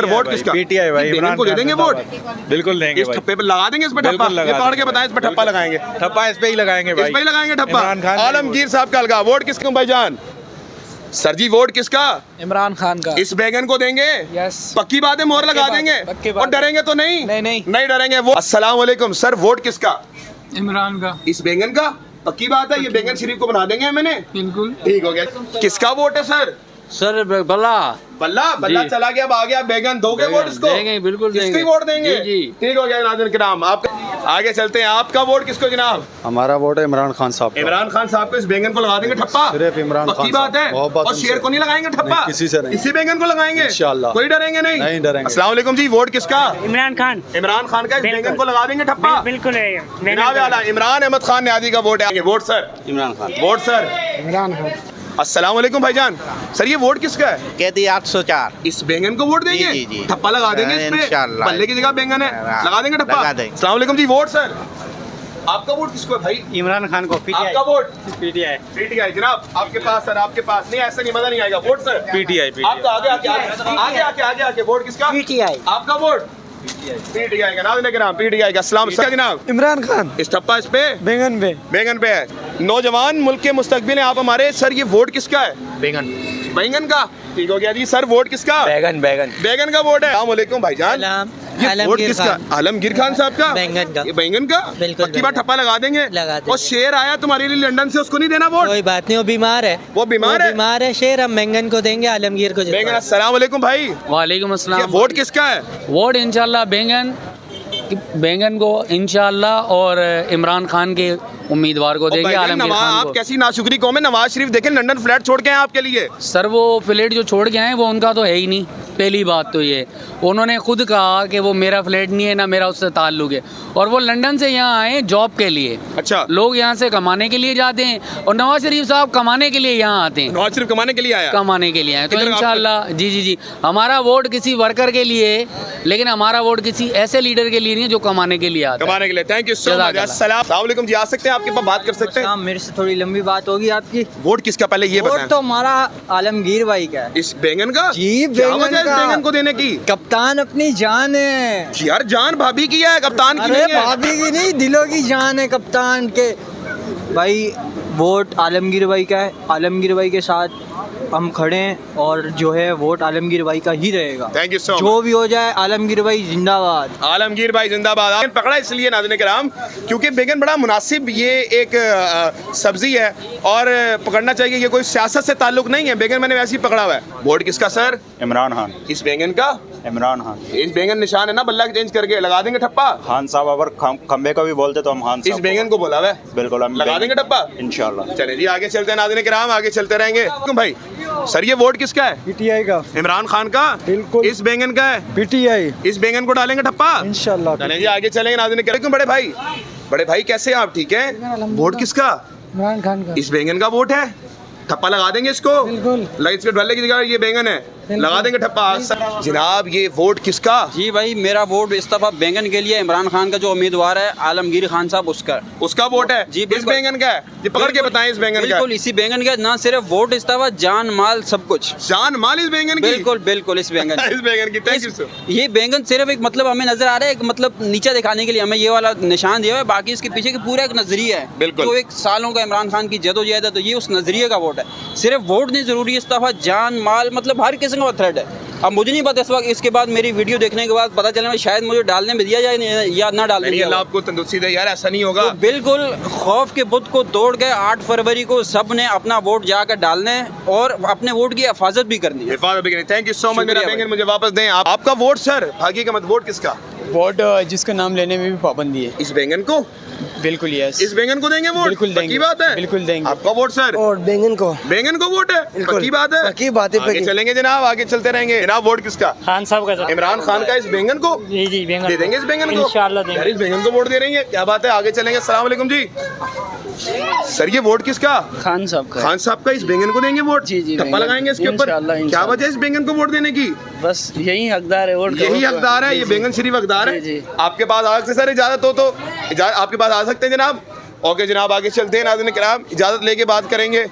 Vote किसका? PTI भाई। बेगन को दे देंगे वोट? बिल्कुल देंगे इस भाई। ठप्पे पे लगा देंगे, इस पे ठप्पा? ये पकड़ के बताएं, इस पे ठप्पा लगाएंगे? ठप्पा इस पे ही लगाएंगे भाई। इस पे ही लगाएंगे ठप्पा? इमरान खान आलमगीर साहब का लगा। वोट किसका भाईजान? सर जी वोट किसका? इमरान खान का। इस बैगन को देंगे? यस। पक्की बात है, मोहर लगा देंगे? पक्की बात। और डरेंगे तो नहीं? नहीं। डरेंगे। वो अस्सलाम वालेकुम सर, वोट किसका? इमरान का। इस बैंगन का? पक्की बात है, ये बैंगन शरीफ को बना देंगे मैंने? बिल्कुल ठीक हो गया। किसका वोट है सर? सर बल्ला बल्ला चला गया, आ गया बैगन। दोगे वोट इसको? देंगे, बिल्कुल इसको ही देंगे। वोट देंगे? जी, जी। ठीक हो गया नाज़रीन किराम। आप आगे चलते हैं। आपका वोट किसको जनाब? हमारा वोट है इमरान खान साहब का। इमरान खान साहब को इस बैंगन को लगा देंगे ठप्पा? सिर्फ इमरान खान पक्की बात है? साहब। मोहब्बत और उनसे। शेर को नहीं लगाएंगे ठप्पा? नहीं, किसी से नहीं। इसी बैंगन को लगाएंगे इंशाअल्लाह। कोई डरेंगे नहीं? नहीं डरेंगे। अस्सलाम वालेकुम जी, वोट किसका? इमरान खान। इमरान खान का। इस बिल्कुल। बैंगन को लगा देंगे ठप्पा? बिल्कुल है जनाब आला इमरान अहमद खान न्याजी का वोट है। Vote sir? Imran Khan. Vote sir? Imran Khan. अस्सलाम वालेकुम भाईजान। सर ये वोट किसका है? कहती 804। इस बैंगन को वोट देंगे? जी, जी। ठप्पा लगा देंगे इस पे? इंशाअल्लाह। बल्ले की जगह बैंगन है, लगा देंगे ठप्पा? लगा देंगे। अस्सलाम वालेकुम जी, वोट सर? आपका वोट किसको है भाई? इमरान खान को। आपका वोट? पीटीआई। पीटीआई जनाब। आपके पास सर, आपके पास नहीं, ऐसा नहीं, मजा नहीं आएगा। Vote sir? पीटीआई। आपका आगे आगे वोट किसका? पीटीआई। आपका वोट? पीटीआई का। नाज़रीन किराम, पीटीआई का। अस्सलाम सर जनाब। इमरान खान। इस ठप्पा इस पे? बैंगन पे। बैंगन पे है। नौजवान मुल्क के मुस्तकबिल हैं आप हमारे। सर ये वोट किसका है? बैंगन। बैंगन का। ठीक हो गया जी। सर वोट किसका? बैगन। बैंगन का वोट है। अस्सलाम वालेकुम भाईजान। ये वोट किसका? आलमगीर खान साहब का। बैंगन का। ये बैंगन का? बिल्कुल पक्की बात, ठप्पा लगा देंगे? लगा देंगे। और शेर आया तुम्हारे लिए लंदन से, उसको नहीं देना वोट? कोई बात नहीं, वो बीमार है। वो बीमार है? बीमार है शेर, हम बैंगन को देंगे, आलमगीर को बैंगन। अस्सलाम वालेकुम भाई। वालेकुम ये अस्सलाम। वोट किसका है? वोट इंशाल्लाह बैंगन को इंशाल्लाह, और इमरान खान के उम्मीदवार को देंगे, भाईजान, आलमगीर खान आप को। कैसी नाशुक्री कौम है। नवाज शरीफ देखें लंदन फ्लैट छोड़ के आए आपके लिए। सर वो फ्लैट जो छोड़ के आए वो उनका तो है ही नहीं। पहली बात तो ये उन्होंने खुद कहा कि वो मेरा फ्लैट नहीं है, ना मेरा उससे ताल्लुक है। और वो लंदन से यहाँ आए जॉब के लिए। अच्छा, लोग यहाँ से कमाने के लिए जाते हैं, और नवाज शरीफ साहब कमाने के लिए यहाँ आते हैं। नवाज शरीफ कमाने के लिए आया? कमाने के लिए आए। तो किधर इंशाल्लाह जी हमारा वोट किसी वर्कर के लिए है, लेकिन हमारा वोट किसी ऐसे लीडर के लिए नहीं है जो कमाने के लिए आता है। कमाने के लिए। Thank you so much. अस्सलाम वालेकुम जी, आ सकते हैं आपके पास, बात कर सकते हैं? हाँ, मेरे से थोड़ी लंबी बात होगी आपकी। वोट किसका पहले ये बताएं? वोट तो हमारा आलमगीर भाई का है। इस बैंगन का? जी, क्या बैंगन वजह है इस का। बैंगन को देने की? कप्तान अपनी जान है। यार जान भाभी की है, कप्तान की अरे नहीं है। भाभी की नहीं, दिलों की जान है कप्तान के। भाई वोट आलमगीर भाई का है, आलमगीर भाई के साथ हम खड़े हैं, और जो है वोट आलमगीर भाई का ही रहेगा। Thank you so much. जो भी हो जाए, आलमगीर भाई जिंदाबाद। आलमगीर भाई जिंदाबाद। आपने पकड़ा इसलिए नाज़रीन किराम क्योंकि बैंगन बड़ा मुनासिब ये एक सब्जी है, और पकड़ना चाहिए। ये कोई सियासत से ताल्लुक नहीं है। बैंगन मैंने वैसे ही पकड़ा हुआ है। वोट किसका सर? इमरान खान। इस बैंगन का? इमरान खान। इस बैंगन निशान है ना, बल्ला के चेंज करके लगा देंगे ठप्पा? खान साहब अगर खंबे को भी बोलते तो हम खान इस साहब बैंगन को बोला हुआ है? बिल्कुल हम लगा देंगे ठप्पा इंशाल्लाह। चले जी, आगे चलते हैं नाज़रीन किराम, आगे चलते रहेंगे। क्यों भाई सर ये वोट किसका है? पीटीआई का। इमरान खान का? बिल्कुल। इस बैंगन का है? पीटीआई। इस बैंगन को डालेंगे ठप्पा? इंशाल्लाह। चले जी, आगे चलेंगे नाज़रीन किराम। क्यों बड़े भाई कैसे हैं आप? ठीक है। वोट किसका? इमरान खान का। इस बैंगन का वोट है? ठप्पा लगा देंगे इसको? बिल्कुल। लाइट्स पे डलने की जगह ये बैंगन है, लगा देंगे ठप्पा। जनाब ये वोट किसका? जी भाई, मेरा वोट इस दफा बैंगन के लिए इमरान खान का जो उम्मीदवार है आलमगीर खान साहब, उसका वोट है? जी, इस बिल्कुल। बैंगन का है? ये पकड़ के बताएं, इस बैंगन का? बिल्कुल इसी बैंगन का। ना सिर्फ वोट, इस दफा जान माल सब कुछ। जान माल इस बैंगन की? बिल्कुल इस बैंगन इस बैंगन की। Thank you sir. ये बैंगन सिर्फ एक मतलब हमें नजर आ रहा है, एक मतलब नीचा दिखाने के लिए हमें ये वाला निशान दिया हुआ है। बाकी इसके पीछे की पूरा एक नजरिया है। बिल्कुल। तो एक सालों का इमरान खान की जदोजहद है, तो ये उस नजरिए का वोट है। सिर्फ वोट नहीं जरूरी, इस दफा जान माल मतलब हर किस्म का थ्रेट है। अब मुझे नहीं पता इस वक्त, इसके बाद मेरी वीडियो देखने के बाद पता चला शायद मुझे डालने में दिया जाए या ना डालने नहीं, दिया अल्लाह जाए। आपको तंदुरुस्ती दे यार, ऐसा नहीं होगा। तो बिल्कुल खौफ के बुत को तोड़ के 8 फरवरी को सब ने अपना वोट जाकर डालना है, और अपने वोट की हिफाजत भी करनी है। Thank you so much. मेरा शुक्रिया बैंगन मुझे वापस दें। आपका वोट सर? भागी का मत। वोट किसका? वोट जिसका नाम लेने में भी पाबंदी है। इस बैंगन को? बिल्कुल यस। इस बैंगन को देंगे वोट? बिल्कुल देंगे। पक्की बात है? बिल्कुल देंगे। आपका वोट सर? और बैंगन को? बैंगन को वोट है? पक्की बात है? पक्की बात है, आगे पक्की। चलेंगे जनाब, आगे चलते रहेंगे। जनाब वोट किसका? खान साहब का। इमरान खान का। इस बैंगन को? जी बैंगन दे देंगे इस बैंगन को? इंशाल्लाह देंगे। यार इस बैंगन को वोट दे रही है, क्या बात है। आगे चलेंगे। अस्सलाम वालेकुम जी। सर ये वोट किसका? खान साहब का। खान साहब का। इस बैंगन को देंगे वोट? जी, ठप्पा बैंगन। लगाएंगे इसके ऊपर? क्या वजह है इस बैंगन को वोट देने की? बस यही हकदार है वोट। यही हकदार है, ये बैंगन शरीफ हकदार है। जी। आपके पास आ सकते सर, इजाजत हो तो आपके पास आ सकते हैं जनाब। ओके जनाब, आगे चलते हैं नाज़रीन किराम, इजाजत लेके बात करेंगे।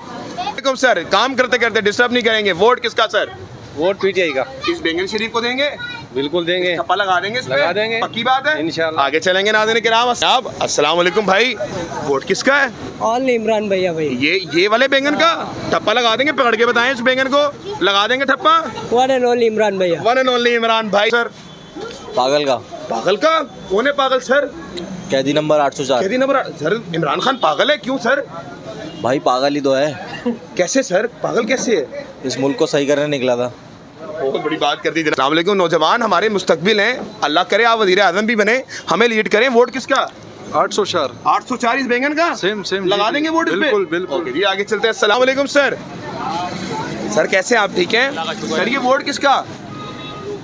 सर काम करते करते डिस्टर्ब नहीं करेंगे। वोट किसका सर? वोट पीटीआई का। इस बैंगन शरीफ को देंगे? बिल्कुल देंगे, ठप्पा लगा देंगे इस पे? लगा देंगे। पक्की बात है इंशाल्लाह। आगे चलेंगे नाज़रीन किराम। आप अस्सलाम वालेकुम भाई, वोट किसका है? ऑल इमरान भैया भाई ये वाले बैंगन का ठप्पा लगा देंगे? पकड़ के बताएं इस बैंगन को, लगा देंगे ठप्पा? वन एंड ओनली इमरान भैया वन एंड ओनली इमरान भाई। सर पागल का पागल का कौन है पागल सर? कैदी नंबर 804 कैदी नंबर सर इमरान खान पागल है क्यों सर? भाई पागल ही तो है, कैसे सर पागल कैसे है? इस मुल्क को सही करने निकला था। बहुत बड़ी बात कर दी। अस्सलाम वालेकुम, नौजवान हमारे मुस्तकबिल हैं, अल्लाह करे आप वजीर आजम भी बने, हमें लीड करें। वोट किसका? 804 804 इस बैंगन का सेम लगा देंगे वोट इस पे? बिल्कुल, बिल्कुल। ओके जी आगे चलते हैं। अस्सलाम वालेकुम सर। सर कैसे हैं आप, ठीक हैं? सर ये वोट किसका?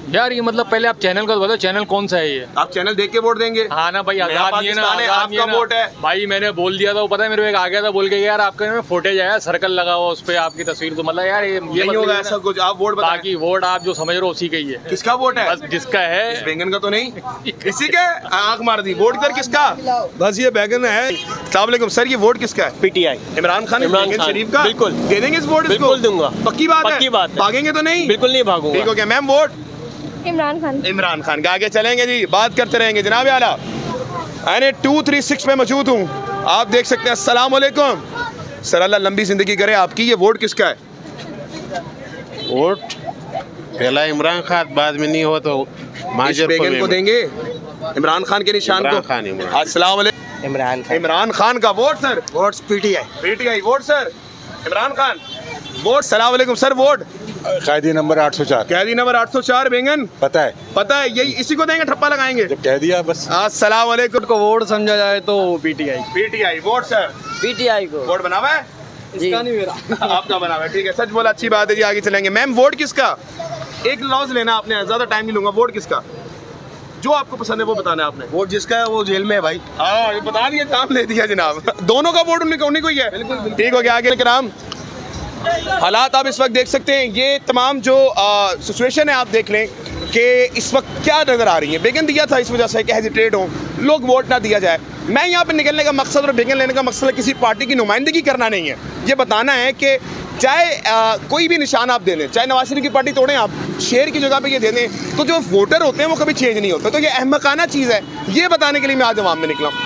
यार ये मतलब पहले आप चैनल का बताओ, चैनल कौन सा है ये? आप चैनल देख के वोट देंगे? हाँ ना भाई, नया आजाद नहीं है ना, पाकिस्तान है, आजाद नहीं आपका ना। वोट है। भाई मैंने बोल दिया था, वो पता है मेरे को एक आ गया था बोल के यार आपके में फुटेज आया, सर्कल लगा हुआ उस पे आपकी तस्वीर, तो मतलब यार ये नहीं मतलब होगा ये ऐसा ना, कुछ, आप वोट बताएं। बाकी वोट आप जो समझ रहे हो उसी का ही है, किसका वोट है? बस जिसका इस है। बैंगन का तो नहीं, इसी के आंख मार दी। वोट कर किसका? बस ये बैंगन है। अस्सलाम वालेकुम सर, ये वोट किसका है? पीटीआई इमरान खान इमरान बैंगन खान, शरीफ का? बिल्कुल। दे देंगे इस वोट इसको? बिल्कुल दूंगा। पक्की बात है? पक्की बात है। भागेंगे तो नहीं? बिल्कुल नहीं भागूंगा। ठीक हो गया मैम। वोट इमरान खान। इमरान खान का। आगे चलेंगे जी, बात करते रहेंगे जनाब आला। मैंने 236 में मौजूद हूँ, आप देख सकते हैं। अस्सलाम वालेकुम सर, अल्लाह लंबी जिंदगी करे आपकी। ये वोट किसका है? वोट पहला इमरान खान, बाद में नहीं हो तो इस माजर बेगन को देंगे, इमरान खान के निशान इमरान को। खान, इमरान। अस्सलाम वालेकुम। इमरान इमरान खान का vote sir? Votes PTI PTI vote sir Imran Khan vote. सलाम वालेकुम सर, वोट कैदी नंबर 804 कैदी नंबर 804 बैंगन पता है, पता है, यही इसी को देंगे, ठप्पा लगाएंगे। जब कह दिया बस। अस्सलाम वालेकुम। को वोट समझा जाए तो PTI. PTI vote sir? PTI को वोट बना हुआ है? इसका नहीं मेरा आपका बना हुआ है, ठीक है, सच बोला, अच्छी बात है जी। आगे चलेंगे। मैम वोट किसका? एक लॉज लेना आपने, ज्यादा टाइम नहीं लूंगा। वोट किसका? जो आपको पसंद है वो बताना है आपने। वोट जिसका है वो जेल में है भाई। हाँ ये बता दिया, काम ले दिया जनाब। दोनों का वोट उन्हीं को ही है। ठीक हो गया। आगे कराम हालात आप इस वक्त देख सकते हैं। ये तमाम जो सिचुएशन है आप देख लें कि इस वक्त क्या नज़र आ रही है। बेगन दिया था इस वजह से कि हेजिटेट हो लोग, वोट ना दिया जाए। मैं यहाँ पे निकलने का मकसद और बेगन लेने का मकसद किसी पार्टी की नुमाइंदगी करना नहीं है। ये बताना है कि चाहे कोई भी निशान आप दे दें, चाहे नवाज शरीफ की पार्टी तोड़ें, आप शेर की जगह पे ये दे दें, तो जो वोटर होते हैं वो कभी चेंज नहीं होते। तो ये अहमकाना चीज़ है, ये बताने के लिए मैं आज अवाम में निकला हूँ।